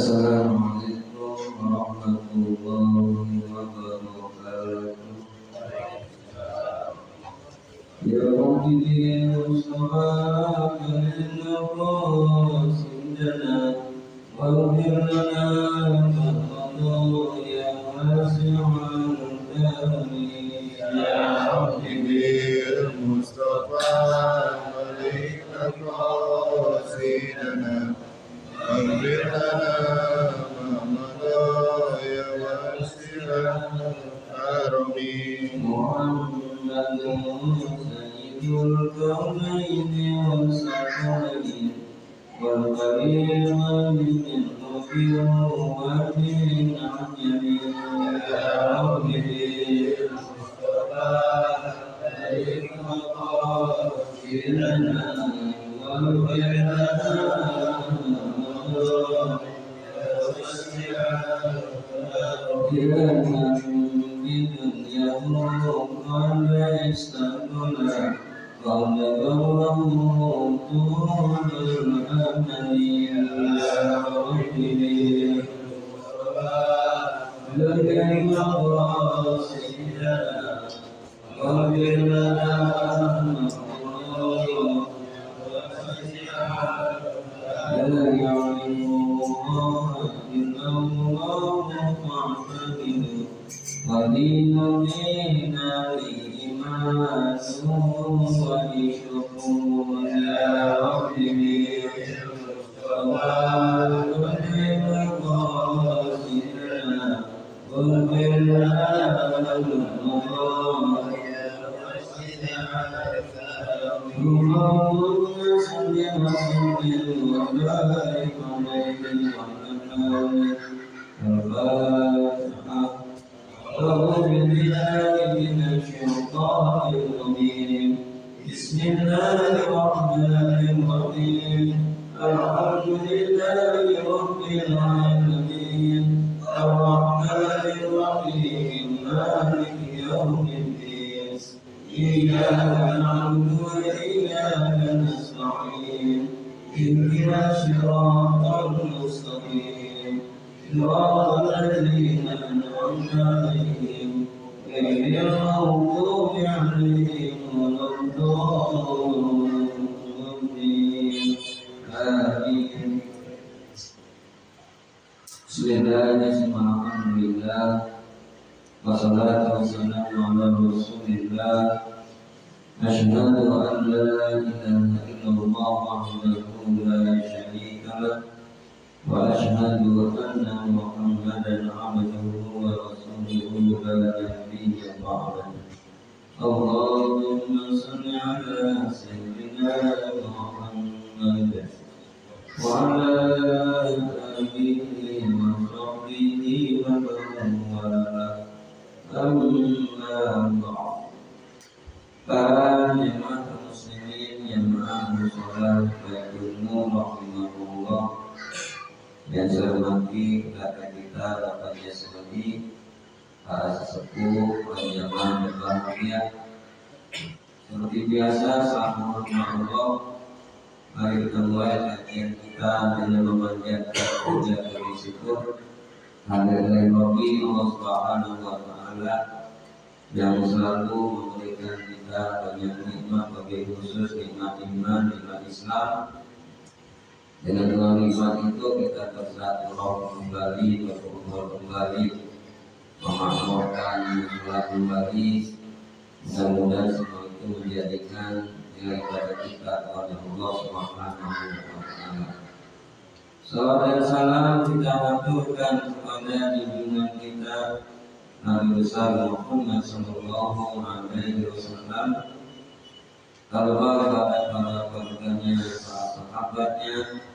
Assalamualaikum warahmatullahi wabarakatuh. Ya Rabbi bil Mustafa inna qasidana waghfir lana ma ya wasi'al karim. Ya Rabbi bil Mustafa inna qasidana waghfir lana ma ya wasi'al karim. Muhammadun sayyidul kaunaini wal sakalaini wal karim min qabli wa min ajami. Ya Rabbi bil Mustafa inna qasidana waghfir lana Bismillahirrahmanirrahim. Wassalatu wassalamu ala Rasulillah. Asyhadu an la ilaha illallah wahdahu la syarika lah wa asyhadu anna Muhammadan abduhu wa rasuluhu la nabiyya ba'dahu. Allahumma shalli ala sayyidina Muhammad wa ala alihi wa sahbihi wa man wala. Amma ba'd. Para jemaah muslimin jemaah musholat Baitul Nur rahimahullah, yang saya hormati kakak kita Bapak Jasmani, para sesepuh, para jemaah berbahagia. Seperti biasa, Assalamualaikum. Mari kita mulai kajian kita dengan memanjatkan puja dan syukur hadirat Rabbi Allah Subhanahu wa Ta'ala yang selalu memberikan kita banyak nikmat, bagi khusus nikmat iman, nikmat Islam. Dengan dua nikmat itu kita bersatu kembali, berkumpul kembali, memakmurkan sholat kembali. Mudah-mudahan semua itu menjadikan nilai pada kita kepada Allah Subhanahu wa Ta'ala. Salawat dan salam kita aturkan kepada junjungan kita Nabi besar Muhammad sallallahu alaihi wasallam, kepada para keluarganya, para sahabatnya,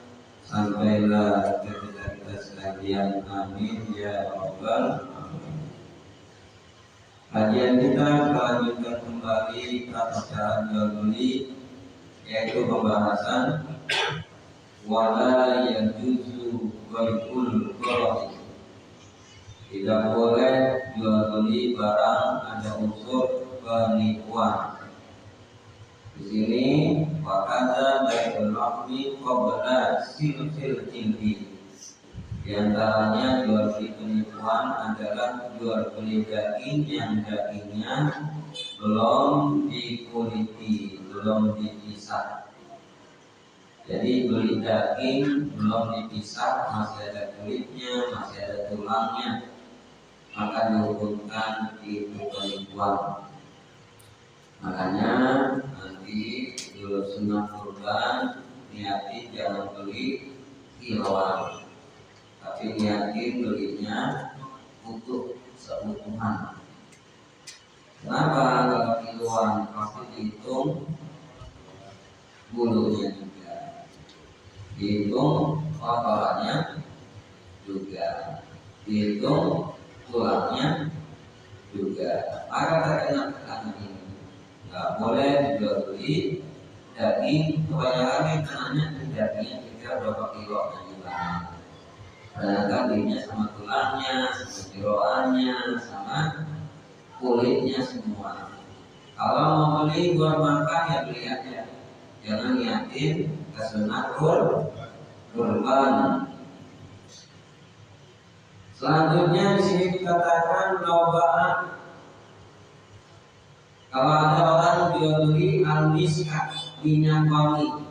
sampailah kepada kita sekalian. Amin ya rabbal alamin. Kajian kita lanjutkan kembali bacaan jual beli, yaitu pembahasan wala yajuzu bai'ul qara'i. Tidak boleh jual beli barang ada unsur penipuan. Di sini wakada bai'ul lahmi qabla silsil jildi, Di antaranya jual beli penipuan adalah jual beli daging yang dagingnya belum dikuliti, belum dipisah. Jadi beli daging belum dipisah, masih ada kulitnya, masih ada tulangnya, maka dihukumkan itu penipuan. Makanya nanti dulu sunnah kurban niatin jangan beli kiloan, tapi niatin belinya utuh seutuhan. Kenapa? Kalau kiloan pasti dihitung bulunya juga, dihitung kotorannya juga, dihitung tulangnya juga. Maka terkena tekanan ini nggak boleh jual beli daging. Kebanyakan yang kenanya dagingnya kira berapa kilo juga. Kadang-kadang belinya sama tulangnya, sama kiloannya, sama kulitnya semua. Kalau mau beli buat makan ya beli aja, jangan niatin kesunat kurban. Selanjutnya di sini dikatakan lobaan. Kalau ada orang jual beli al-miskah, minyak wangi.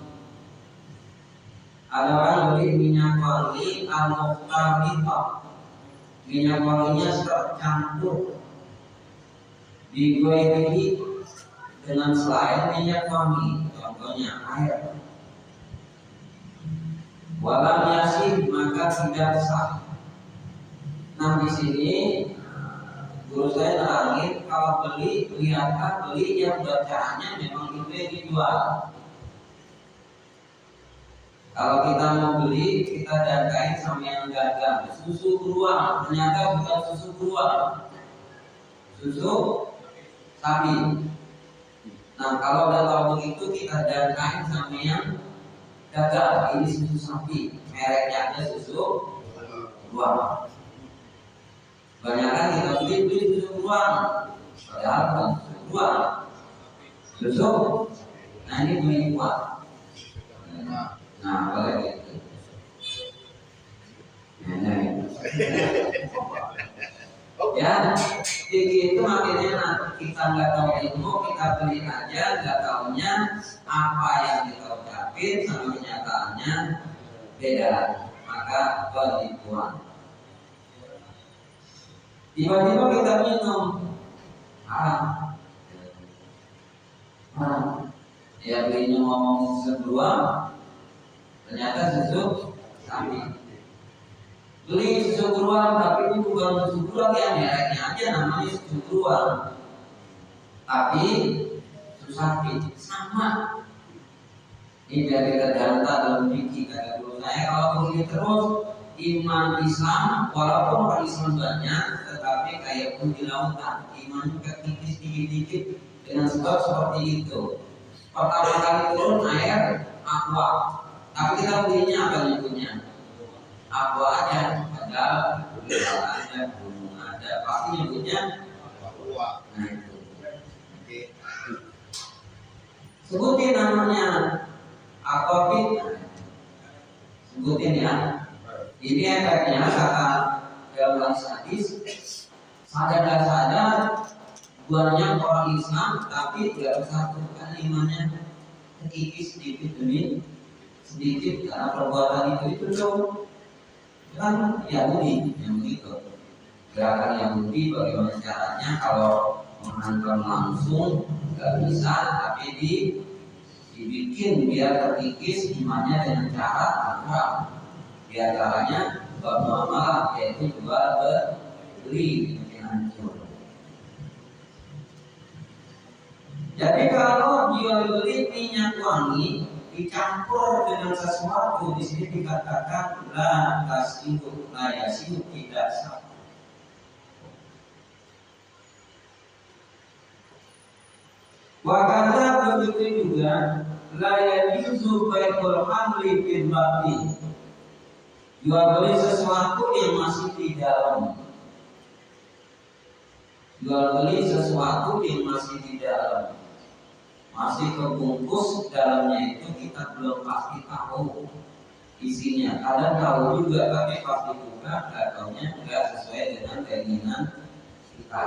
Ada orang beli minyak wangi al-mukhtarithah, minyak wanginya tercampur digoiri dengan selain minyak wangi, contohnya air. Walam yasin, maka tidak sah. Nah di sini guru saya nerangin, kalau beli lihatlah beli yang bacaannya memang itu yang dijual. Kalau kita mau beli, kita jagain sama yang dagang susu beruang, ternyata bukan susu beruang, susu sapi. Nah kalau udah tahu begitu, kita jagain sama yang dagang, ini susu sapi, mereknya aja susu beruang. Banyak kita beli susu beruang, padahal bukan susu beruang, susu. Nah ini penipuan. Nah boleh gitu. Ya, begitu makanya kita nggak tahu ilmu, kita beli aja, nggak tahunya apa yang kita ucapin sama kenyataannya beda, maka penipuan. Tiba-tiba kita minum haram. Ya belinya ngomong susu beruang, ternyata susu sapi. Beli susu beruang, tapi itu bukan susu beruang, ya mereknya aja namanya susu beruang, tapi susu sapi sama. Ini biar kita data dalam fikih kata guru saya, kalau begini terus iman Islam walaupun orang Islam banyak, tetapi kayak pun di lautan, iman kekikis dikit-dikit dengan sebab seperti itu. Pertama kali turun air aqua, tapi kita belinya apa nyebutnya? Aqua aja, padahal ada gunung ada, pasti nyebutnya aqua. Nah itu. Sebutin namanya aquafit, sebutin ya. Ini efeknya kata dalam hadis, sadar dan sadar banyak orang Islam tapi tidak bersatukan imannya, sedikit sedikit demi sedikit karena perbuatan itu tuh kan Yahudi yang begitu. Gerakan Yahudi bagaimana caranya? Kalau menghantam langsung nggak bisa, tapi dibikin biar terkikis imannya dengan cara apa? Di antaranya bab muamalah, yaitu jual beli bikin hancur. Jadi kalau jual beli minyak wangi dicampur dengan sesuatu, di sini dikatakan la tasihu, la yasihu, tidak sah. Wakanda begitu juga la yajuzu bai'ul hamli bil batin. Jual beli sesuatu yang masih di dalam. Jual beli sesuatu yang masih di dalam, masih kebungkus dalamnya itu kita belum pasti tahu. isinya. Kadang tahu juga, tapi pas dibuka nggak taunya nggak sesuai dengan keinginan kita.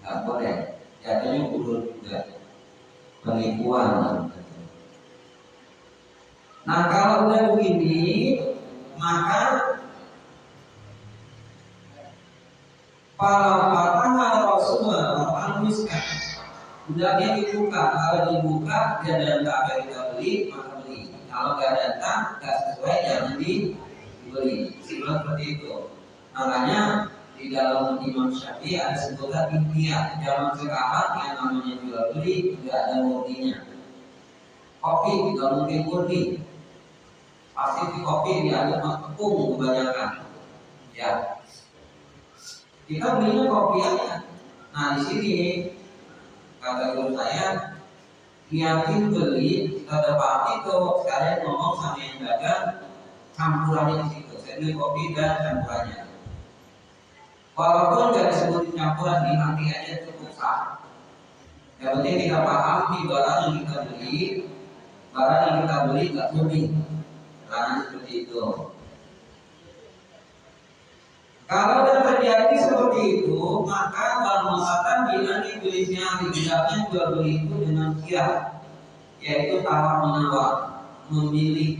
Nggak boleh. Jatuhnya ulur juga, penipuan. Nah kalau udah begini, maka para patah Rasulullah al-Miskan hendaknya dibuka. Kalau dibuka dia dan tak kita beli, maka beli. Kalau nggak datang, nggak sesuai, jangan dibeli. Simpel seperti itu. Makanya di dalam Imam Syafi'i ada sebutan intiah. Zaman sekarang yang namanya jual beli nggak ada murninya. Kopi nggak mungkin murni. Pasti di kopi dia ada tepung kebanyakan. Ya, kita belinya kopi aja. Nah di sini kata guru saya, yakin beli kita dapat itu sekalian ngomong sama yang dagang campurannya di situ. Saya beli kopi dan campurannya. Walaupun nggak disebut campuran, di hati aja cukup sah. Yang penting kita paham di barang yang kita beli nggak murni. Karena seperti itu. Kalau sudah terjadi seperti itu, maka bermaksatan bila dibelinya tidaknya jual beli itu dengan khiyar, yaitu tawar menawar, memilih.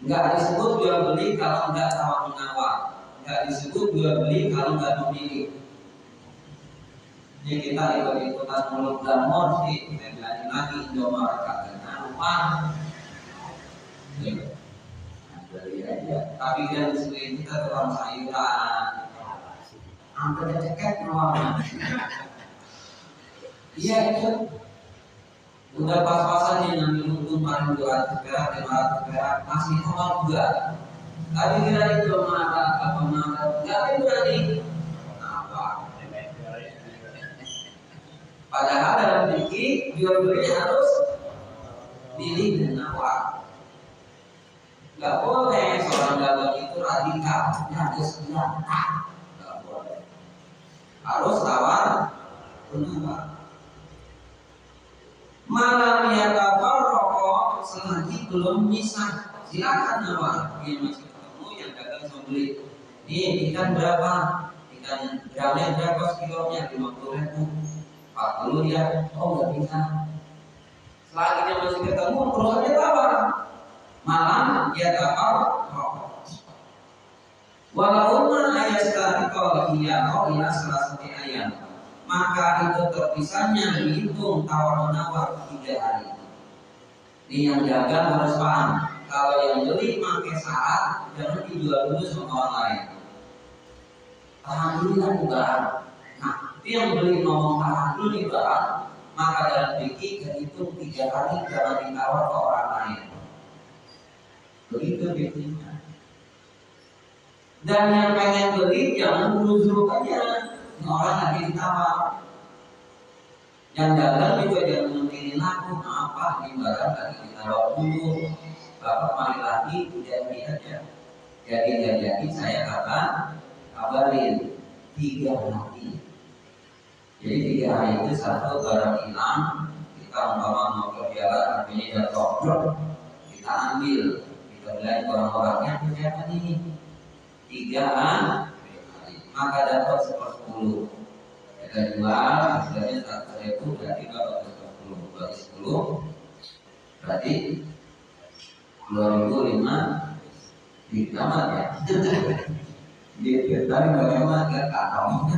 Enggak disebut jual beli kalau enggak tawar menawar, enggak disebut jual beli kalau enggak memilih. Ini kita ikut-ikutan mulut dan morsi, dan lagi Indomaret katanya lupa. Tapi kan selain kita tukang sayuran, hampir cekek rumahnya. Iya itu udah pas-pasan yang untung paling 200 perak, 500 perak, masih kawal juga. Tapi kira itu mana apa mana, nggak ada berani. Apa? Padahal dalam fikih jual beli harus pilih dan awal. Gak boleh seorang dagang itu radikal, harus nyata. Gak boleh. Harus tawar menawar. Malam yatafar rokok selagi belum misah, silakan nawar. Dia masih ketemu yang dagang membeli. Nih ikan berapa? Ikan gramnya berapa kilonya? 50.000, 40 ya. Oh nggak bisa. Selagi dia masih ketemu, perusahaannya tawar. Malam dia dapat rokok. Walaupun ayat tadi kalau dia ila salah satu ayat, maka itu terpisahnya dihitung tawar menawar 3 hari. Ini yang dagang harus paham. Kalau yang beli pakai syarat, jangan dijual dulu sama orang lain. Tahan dulu kan barang. Nah, itu yang beli ngomong tahan dulu nih barang, maka dalam fikih kehitung 3 hari jangan ditawar ke orang lain. Begitu bikinnya. Dan yang pengen beli jangan buru-buru aja. Orang lagi ditawar. Yang dagang juga jangan mungkinin aku, apa di barang lagi ditawar dulu. Bapak mari lagi jadi aja. Jadi saya kabarin 3 hari. Jadi 3 hari itu satu barang hilang, kita mau berjalan artinya jatuh, kita ambil. Kemudian orang-orangnya siapa nih? 3 hari, maka dapat 10. Kita jual, hasilnya 100.000 berarti dapat 10. Bagi 10 berarti 2.005 di kamar ya. Gitu, tapi bagaimana nggak kantong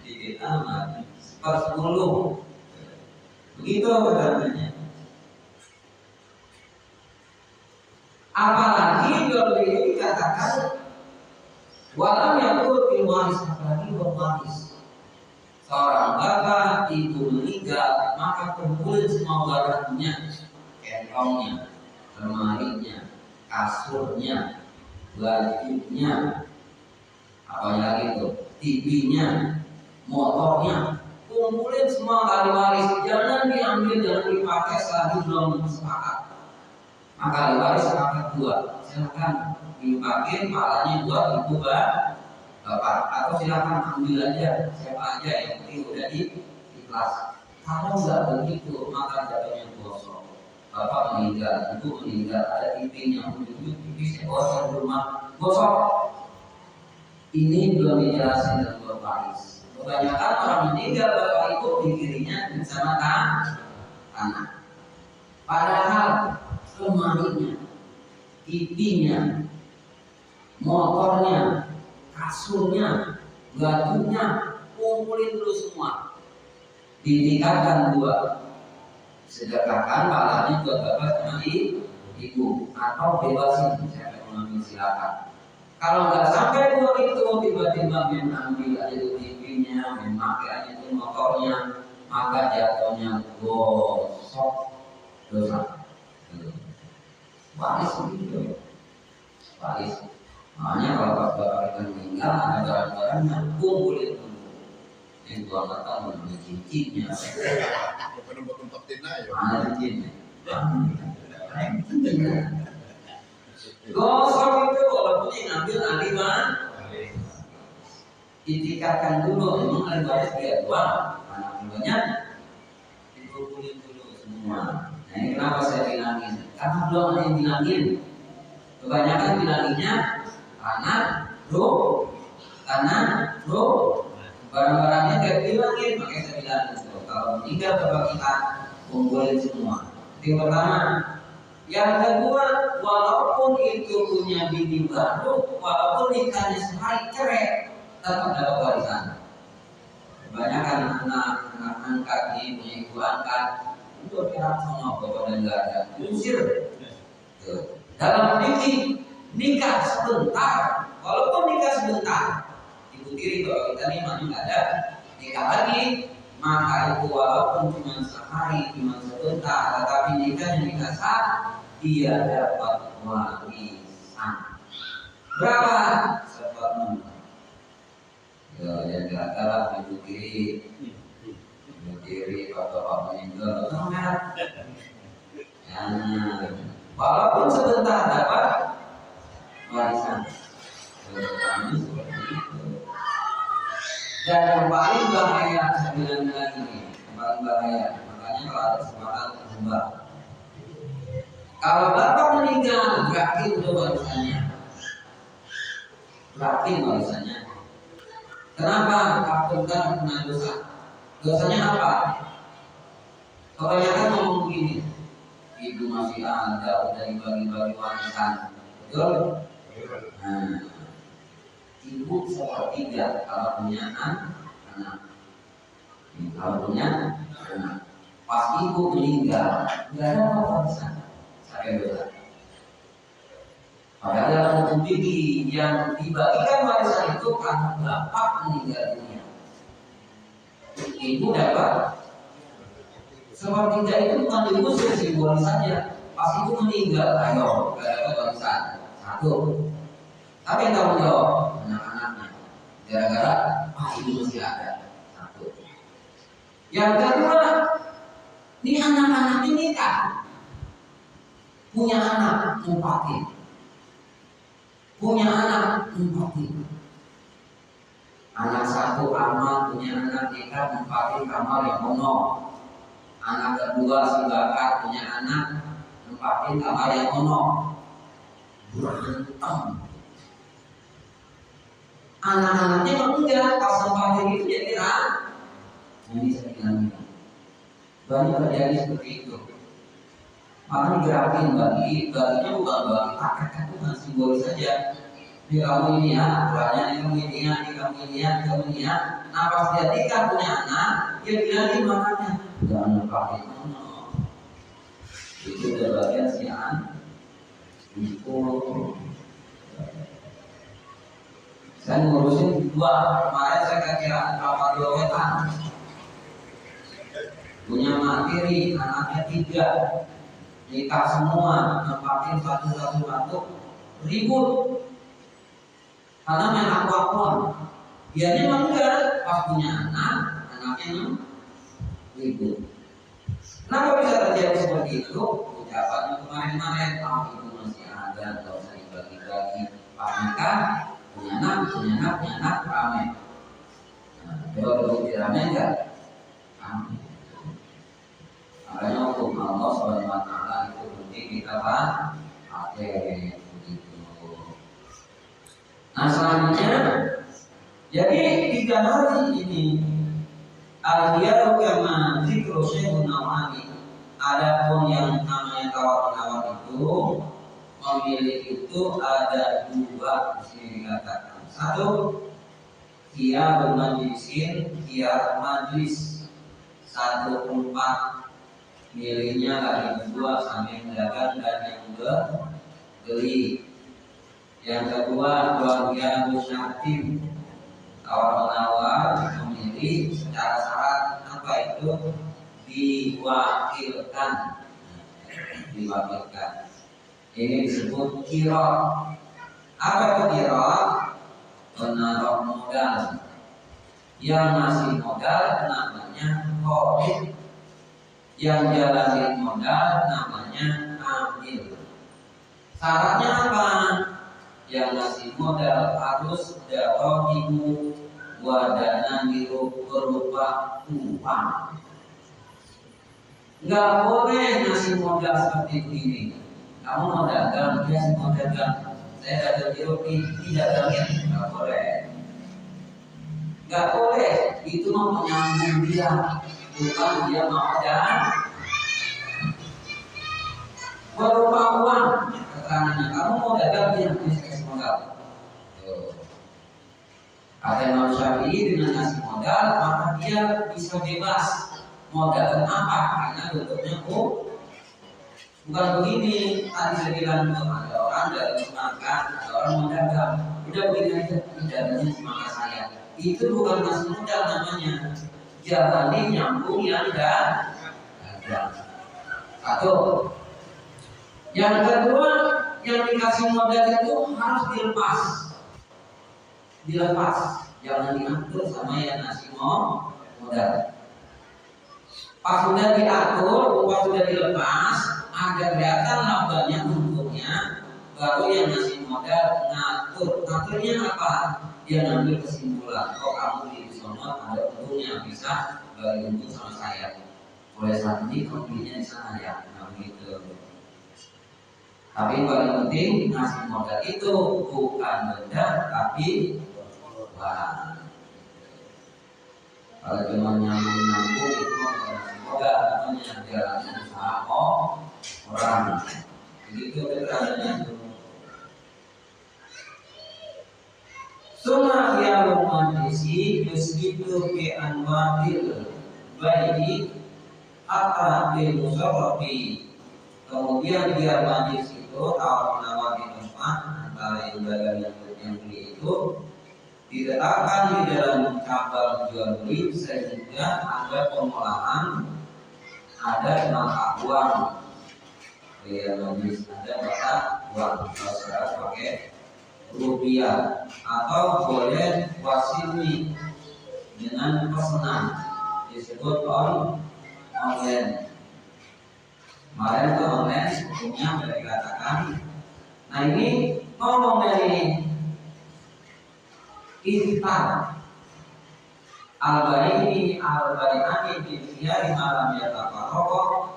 di kamar 10. Begitu katanya. Apalagi jual beli ini dikatakan walam yang turun waris, apalagi berwaris. Seorang bapak ibu meninggal, maka kumpulin semua barangnya, kantongnya, lemarinya, kasurnya, bajunya, apa lagi itu, TV-nya, motornya, kumpulin semua ahli waris. Jangan diambil, jangan dipakai selagi belum sepakat. Maka ahli waris sepakat 2. Silakan dipakai, palanya 2 ibu bapak, atau silakan ambil aja siapa aja yang penting udah ikhlas. Kalau nggak begitu maka jatuhnya gosong. bapak meninggal, ibu meninggal, ada pipinya, ujung-ujung pipisnya gosok di rumah, gosok. Ini belum dijelasin dalam baris. Kebanyakan orang meninggal bapak ibu pikirnya bersama tanah. Padahal lemarinya, pipinya, motornya, kasurnya, bajunya, kumpulin dulu semua. Dinikahkan dua. Sedekahkan pahalanya buat bapak sama ibu, atau bebasin siapa yang mengambil silakan. Kalau nggak sampai dua itu tiba-tiba mengambil aja itu TV-nya, memakai aja itu motornya, maka jatuhnya gosok dosa. Waris gitu, waris. Makanya kalau pas bapak kita meninggal ada barang-barangnya kumpulin dulu. Yang tua nggak tahu mana cincinnya. Mana cincinnya? Gosok itu walaupun yang ngambil ahli ditikatkan dulu, memang ahli waris dia dua, anak banyak dikumpulin dulu semua. Nah ini kenapa saya bilangin? Karena belum ada yang bilangin. Kebanyakan bilanginnya tanah, barang-barangnya kayak bilangin, makanya saya bilang kalau meninggal bapak kita kumpulin semua. Itu yang pertama. Yang kedua, walaupun itu punya bini baru, walaupun nikahnya sehari cerai, tetap dapat warisan. Kebanyakan anak angkat nih, punya ibu angkat, untuk kira sama bapak dan nggak ada, usir. Dalam fikih nikah sebentar, walaupun nikah sebentar, ibu tiri kalau kita nih mana nggak ada nikah lagi, maka itu walaupun cuma sehari, cuma sebentar, tetapi nikah sah, dia dapat warisan. Berapa? Seperempat. Ya kira-kira ibu tiri bapak meninggal, sangat. Ya, walaupun sebentar dapat warisan. Seperti itu. Dan yang paling bahaya saya bilang lagi ini, paling bahaya. Makanya kalau ada kesempatan berubah. Kalau bapak meninggal, berakhir udah warisannya. Berakhir warisannya. Kenapa? Takutkan kena dosa. Dosanya apa? Kebanyakan ngomong begini, ibu masih ada, udah dibagi-bagi warisan. Betul? Nah, ibu sepertiga kalau punya anak. Kalau punya anak. Pas ibu meninggal, nggak ada warisan. Dosa. Padahal dalam hukum fikih yang dibagikan warisan itu karena bapak meninggal dunia. Ibu dapat sepertiga itu bukan diusir simbolis saja. Pas ibu meninggal, ayo gak dapat warisan satu. Tapi yang tanggung jawab anak-anaknya. Gara-gara ibu masih ada satu. Yang kedua, ini anak-anak ini kan punya anak empatin. Anak satu amal punya anak nikah empatin amal yang mono. Anak kedua si bakat punya anak empatin amal yang mono. Berantem. Anak-anaknya enggak pas empatin itu jadi Jadi saya bilang banyak terjadi seperti itu. Maka digerakin baginya bukan bagi paket, bukan simbolis saja. Ini kamu ini ya, banyak ini kamu ini ya, ini kamu ini ya, ini kamu ini ya. Nah pas dia nikah punya anak, dia bilangin makanya jangan pakai itu udah bagian sian. Saya ngurusin dua, kemarin saya kira berapa kilometer. Punya materi, anaknya 3. Nikah semua, nempatin satu ribut karena main aqua. Biarnya memang enggak, pas punya anaknya ribut. Kenapa bisa terjadi seperti itu? Ucapannya kemarin-kemarin, ibu masih ada, gak usah dibagi-bagi. Pas nikah, punya anak, ramai. Coba berbukti ramai enggak? Ramai. Makanya hukum Allah SWT kredit apa? Pakai begitu. Nah selanjutnya, jadi 3 hari ini al-khiyaru kama dzikru syai'un nawani. Adapun yang namanya tawar-menawar itu, memilih itu ada 2 di sini dikatakan. 1 khiyar majlisin, khiyar majlis 1/4 milihnya lagi 2 sampai mendagang dan yang beli. Yang kedua khiyar syartin, tawar-menawar memilih secara syarat apa itu diwakilkan. Ini disebut qirah. Apa itu qirah? Penaruh modal. Yang ngasih modal namanya qobid. Yang jalanin modal namanya amil. Syaratnya apa? Yang ngasih modal harus darohimu wadana berupa uang. Nggak boleh ngasih modal seperti ini. Kamu mau dagang, dia mau dagang. Saya dagang roti, tidak dagang, nggak boleh. Nggak boleh. Itu mau menyambung dia, bukan dia mau dagang. Berupa uang, keterangannya. Kamu mau dagang, dia kasih modal. Kata Imam Syafi'i dengan ngasih modal, maka dia bisa bebas. Modal apa? Karena bentuknya bukan begini. Tadi saya bilang ada orang dari makan, ada orang mau dagang. Udah begini aja, dagangnya semangat saya. Itu bukan ngasih modal namanya. Jalani nyambung yang dagang. Satu. Yang kedua, yang dikasih modal itu harus dilepas. Jangan diatur sama yang ngasih modal. Pas sudah diatur, pas sudah dilepas, ada kelihatan labanya untungnya, baru yang ngasih modal ngatur. Ngaturnya apa? Dia ngambil kesimpulan. Oh kamu di sono ada untungnya, bisa bagi untung sama saya. Boleh saat ini kamu belinya di sana ya, nah begitu. Tapi paling penting ngasih modal itu bukan benda, tapi uang. Kalau cuma nyambung itu modal namanya jalan usaha orang. Begitu keterangannya itu. Suma khiyarul majlisi yusbitu bi anwadil bayi hatta bil musarrafi. Kemudian dia majlis itu tawar-menawar di tempat antara yang dagang yang beli itu diletakkan di dalam cabang jual beli sehingga ada pengolahan, ada mata uang, ya majlis ada mata uang. Kalau sekarang pakai rupiah atau boleh wasilmi dengan pesanan disebut online. Kemarin itu online sebelumnya sudah dikatakan. Nah ini ngomong dari ikhtar al-baini di khiyari malam yatafarraqah.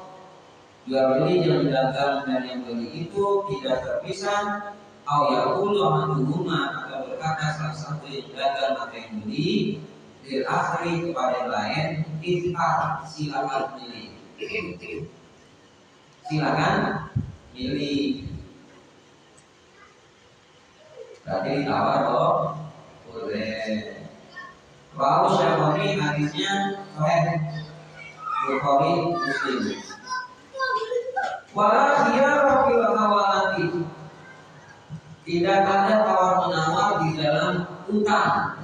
Jual beli yang dagang dan yang beli itu tidak terpisah. Au yaqulu ahaduhuma, atau berkata salah satu yang dagang atau yang beli lil akhri kepada yang lain, ikhtar, silakan pilih. Silakan pilih. Berarti ditawar loh. Boleh. Rawu Syafi'i hadisnya sahih. Bukhari Muslim. Wala khiyara fil hawalati. Tidak ada tawar-menawar di dalam utang.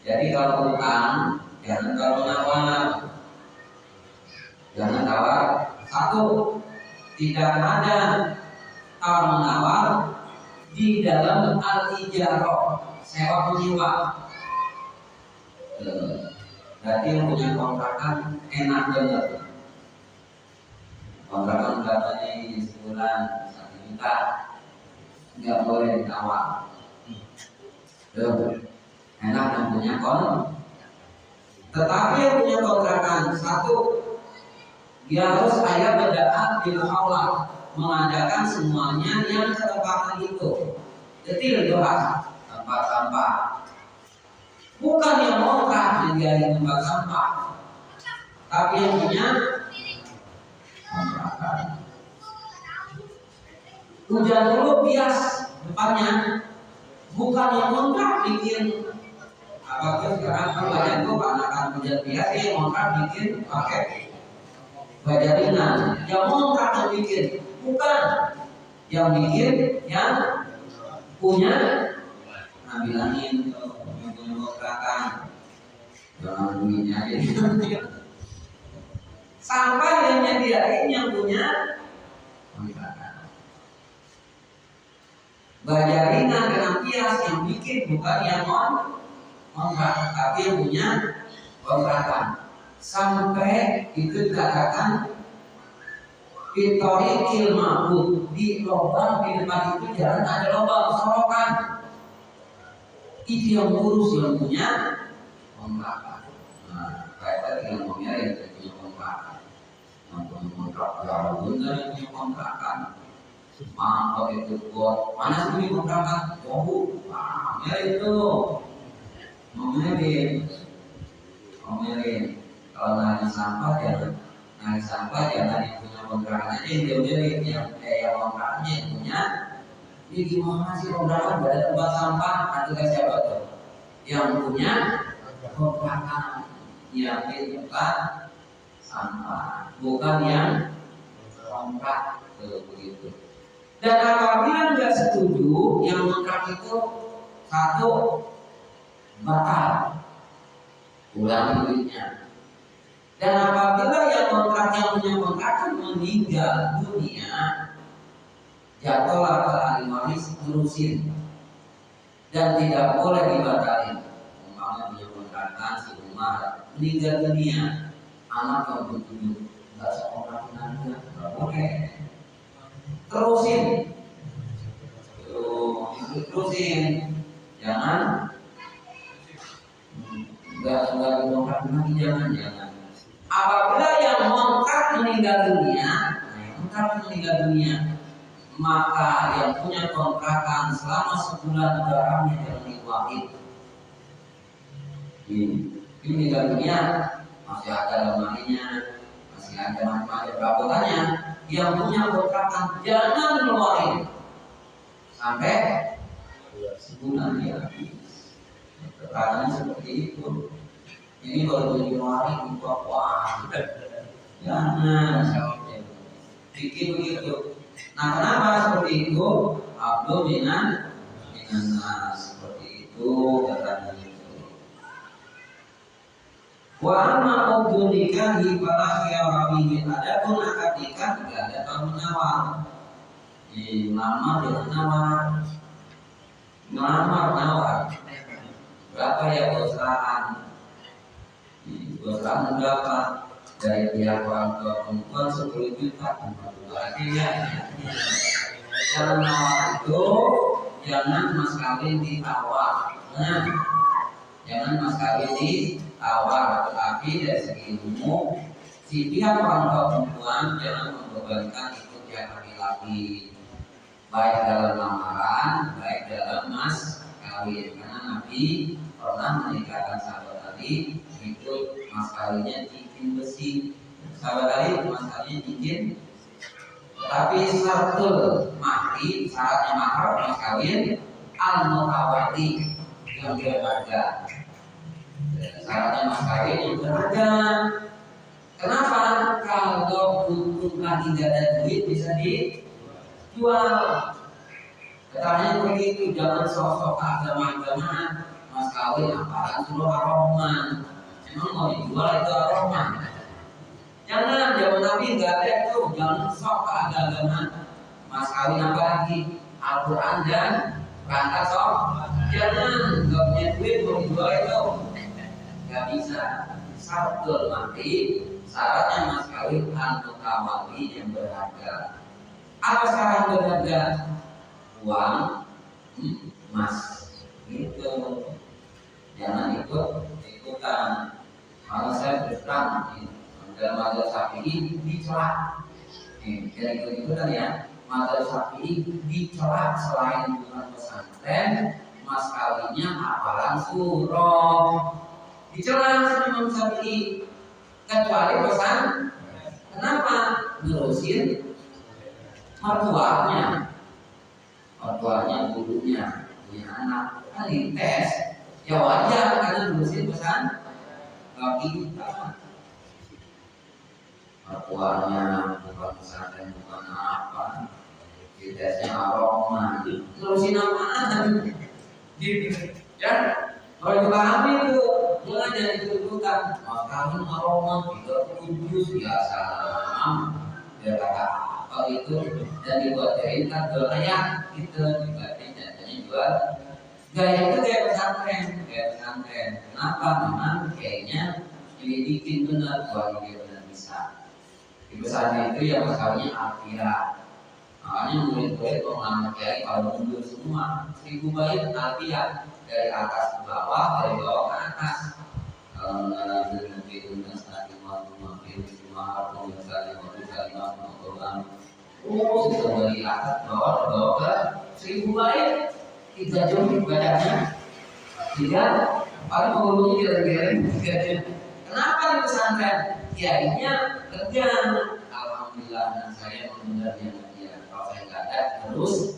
Jadi kalau utang jangan tawar-menawar. Jangan tawar. Satu, tidak ada tawar-menawar di dalam al-ijarah, sewa menyewa. Berarti yang punya kontrakan enak banget. Kontrakan katanya ini sebulan 1 juta, nggak boleh ditawar. Enak yang punya Tetapi yang punya kontrakan, satu, Dia harus ayat bedaan bil haula, mengadakan semuanya yang ketepatan itu. Detil doa tempat sampah. Bukan yang mongkah menjadi tempat sampah, tapi yang punya kontrakan. Hujan dulu bias depannya, bukan yang mongkah bikin. Apakah sekarang banyak tuh anak hujan bias yang mongkah bikin pakai baja ringan. Yang mongkah yang bikin, bukan yang bikin yang punya. Nah bilangin yang punya kontrakan, jangan duitnya aja. Sampai yang nyediain yang punya kontrakan. Baja ringan dengan pias yang bikin, bukan yang kontrak, tapi yang punya kontrakan. Sampai itu dikatakan Fitorikil mabuk, di lubang di depan itu jalan ada lubang sorokan. Itu yang ngurus yang punya kontrakan. Nah, kayak tadi yang ngomongnya yang punya kontrakan, yang punya kontrak jauh bener yang punya kontrakan. Mantap itu buat mana sih punya kontrakan? Jauh, nah itu ngomelin. Kalau nari sampah jangan yang punya kontrakan aja yang diomelin, yang kontrakannya yang punya. Ini gimana sih kontrakan gak ada tempat sampah? Nanti ke siapa tuh? Yang punya kontrakan, yang di tempat sampah, bukan yang kontrak begitu. Dan apabila nggak setuju, yang kontrak itu satu batal, ulang duitnya. Dan apabila yang kontrak yang punya kontrakan meninggal dunia, jatuhlah ke ahli waris terusin dan tidak boleh dibatalin. Umpamanya punya kontrakan si Umar meninggal dunia, anak yang bertujuh nggak sekolah lagi, nggak boleh. Terusin, jangan nggak kontrak lagi, jangan. Apabila yang kontrak meninggal dunia, maka yang punya kontrakan selama sebulan barangnya jangan dikeluarin. Ini meninggal dunia masih ada lemarinya, masih ada macam-macam perabotannya. Yang punya kontrakan jangan keluarin sampai sebulan dia habis. Keterangannya seperti itu. Ini baru dikeluarin itu apa? Jangan. Bikin begitu. Nah, kenapa seperti itu? Abdul minan seperti itu katanya. Wa amma ubdul nikahi fala khiyara bihi. Adapun akad nikah tidak ada tanggung jawab. Melamar. Berapa ya besaran? Besaran berapa? Dari pihak orang tua perempuan 10 juta. Artinya jangan nawar itu, jangan mas kawin ditawar. Jangan mas kawin ditawar, tetapi dari segi ilmu si pihak orang tua perempuan jangan membebankan itu pihak laki-laki, baik dalam lamaran, baik dalam mas kawin. Karena Nabi pernah menikahkan sahabat tadi, itu mas kawinnya cincin besi. Sahabat tadi mas kawinnya cincin, tapi syaratnya mahar mas kawin al-mutawati yang berharga. Syaratnya mas kawin yang berharga. Kenapa? Kalau butuhkan tidak ada duit bisa dijual. Katanya begitu, jangan sosok agama-agamaan. Mas kawin apaan suruh aroman? Emang mau dijual itu aroman? Jangan, zaman Nabi nggak ada itu. Jangan sok keagamaan. Mas kawin apa lagi? Al-Quran dan perangkat sok. Jangan, nggak punya duit mau dijual itu. Nggak bisa. Syarat mati, syaratnya mas kawin al-mutawati yang berharga. Apa syarat berharga? Uang, emas, gitu. Jangan ikutan. Kalau saya berterang, dalam mazhab Syafi'i dicela. Jadi itu kan ya, mazhab Syafi'i dicela selain bukan pesantren, mas kawinnya hafalan surah. Dicela sama Imam Syafi'i, kecuali pesan. Kenapa? Nerusin mertuanya, gurunya, punya anak, kan dites, ya wajar karena nerusin pesan bagi kita. Mertuanya bukan pesantren, bukan apa, ditesnya aroma, nerusin apaan? Ya, kalau dipahami itu, jangan jadi kedudukan. Makanan aroma 37 ya salam, ya kata apa itu, dan dibuatin kan gaya kita dibatin jadinya jual. Gaya itu gaya pesantren. Kenapa? Memang kayaknya didikin benar, bahwa dia benar bisa. Di pesantren itu ya masalahnya akhirat. Makanya murid-murid pengamat kiai kalau mundur semua 1000 bait alfiah dari atas ke bawah, dari bawah ke atas. Kalau mengalami nanti dengan sakit makin cuma misalnya kita dari atas ke bawah ke 1000 bait 3 jam bacanya. Paling mengurunya kira-kira 3 jam. Kenapa di pesantren? Kiainya kerja. Alhamdulillah, dan saya mendengarnya. Terus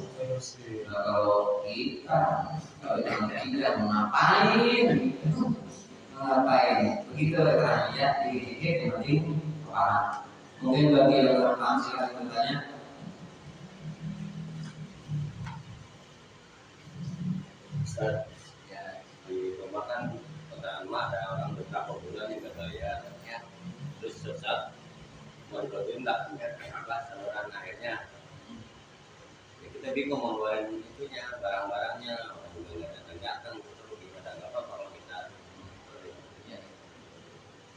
kalau kita tidak ngapain begitu ya dikit penting apa mungkin bagi yang paham silakan bertanya. Ustaz, ya di rumah kan pertanyaan ada orang beberapa bulan yang berbayar ya. Terus sesat menurutnya apa saluran akhirnya kita bingung mau ngeluarin itunya, barang-barangnya, orang juga nggak datang terus gimana nggak apa kalau kita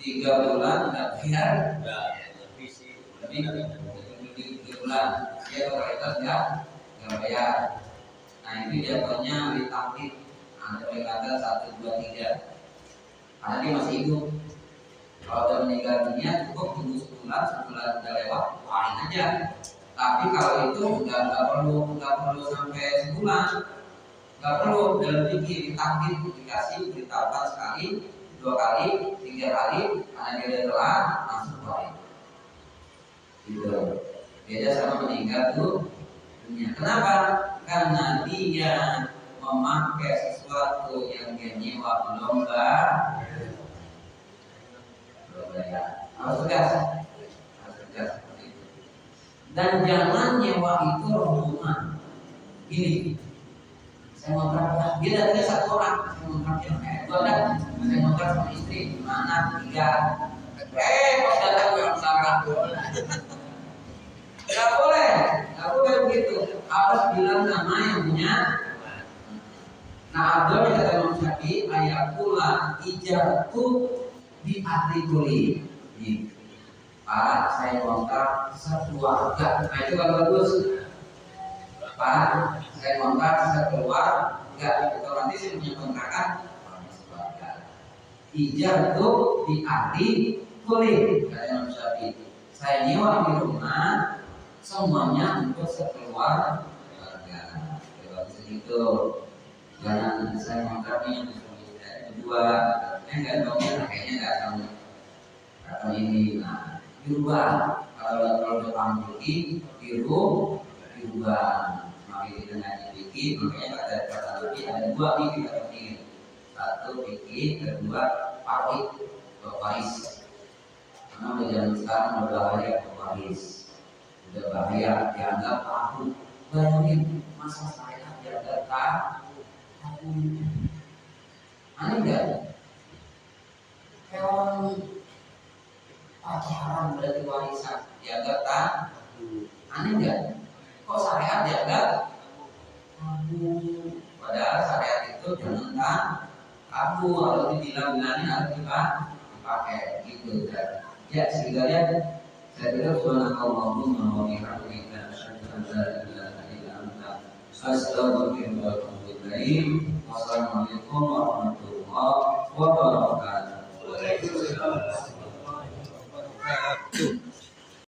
3 bulan nggak bayar, nggak lebih sih, lebih 3 bulan dia otoritas nggak bayar. Nah ini jatuhnya ditakdir, ada kata 1, 2, 3 karena dia masih hidup. Kalau udah meninggal dunia cukup tunggu sebulan udah lewat, keluarin aja. Tapi kalau itu nggak perlu sampai sebulan, nggak perlu dalam fikih ditakdir dikasih beritahukan sekali, 2 kali, 3 kali, karena dia telah langsung keluar. Gitu. Beda sama meninggal dunia. Kenapa? Karena dia memakai sesuatu yang dia nyewa belum bayar. Harus tegas. Dan jangan nyewa itu rombongan. Gini, saya ngontrak, dia datangnya 1 orang, saya ngontraknya 2 dan saya ngontrak sama istri, anak 3. Pas datang orang salah. Gak boleh begitu. Harus bilang nama yang punya. Nah, Abdul kata Imam Syafi'i, ayakula ijatu di ahli kuli. Pak, saya kontrak sekeluarga. Nah itu kan bagus. Pak, saya kontrak sekeluarga. Nanti saya punya kontrakan sekeluarga. Ijatu di ahli kuli. Kata Imam Syafi'i, saya nyewa di rumah semuanya untuk sekeluarga. Kalau segitu, jangan saya kontraknya berdua. Enggak dong, kayaknya nggak tahu ini. Nah, dirubah. Kalau Jepang pergi dirubah. Makanya dengan fikih, makanya kata lebih ada 2 nih kita penting. 1 fikih, kedua Paris. Karena udah zaman sekarang udah bahaya Paris. Udah bahaya dianggap tabu. Bayangin masa saya dianggap tabu. Aneh enggak? Kayak orang pacaran berarti warisan dianggap tabu. Aneh enggak? Kok syariat dianggap tabu? Padahal syariat itu jangan tabu. Kalau dibilang-bilangin harus dipakai gitu kan. Ya setidaknya saya kira subhanallahumma wa bihamdika asyhadu an la ilaha illa anta astaghfiruka wa atubu ilaik. Wassalamualaikum warahmatullahi wabarakatuh.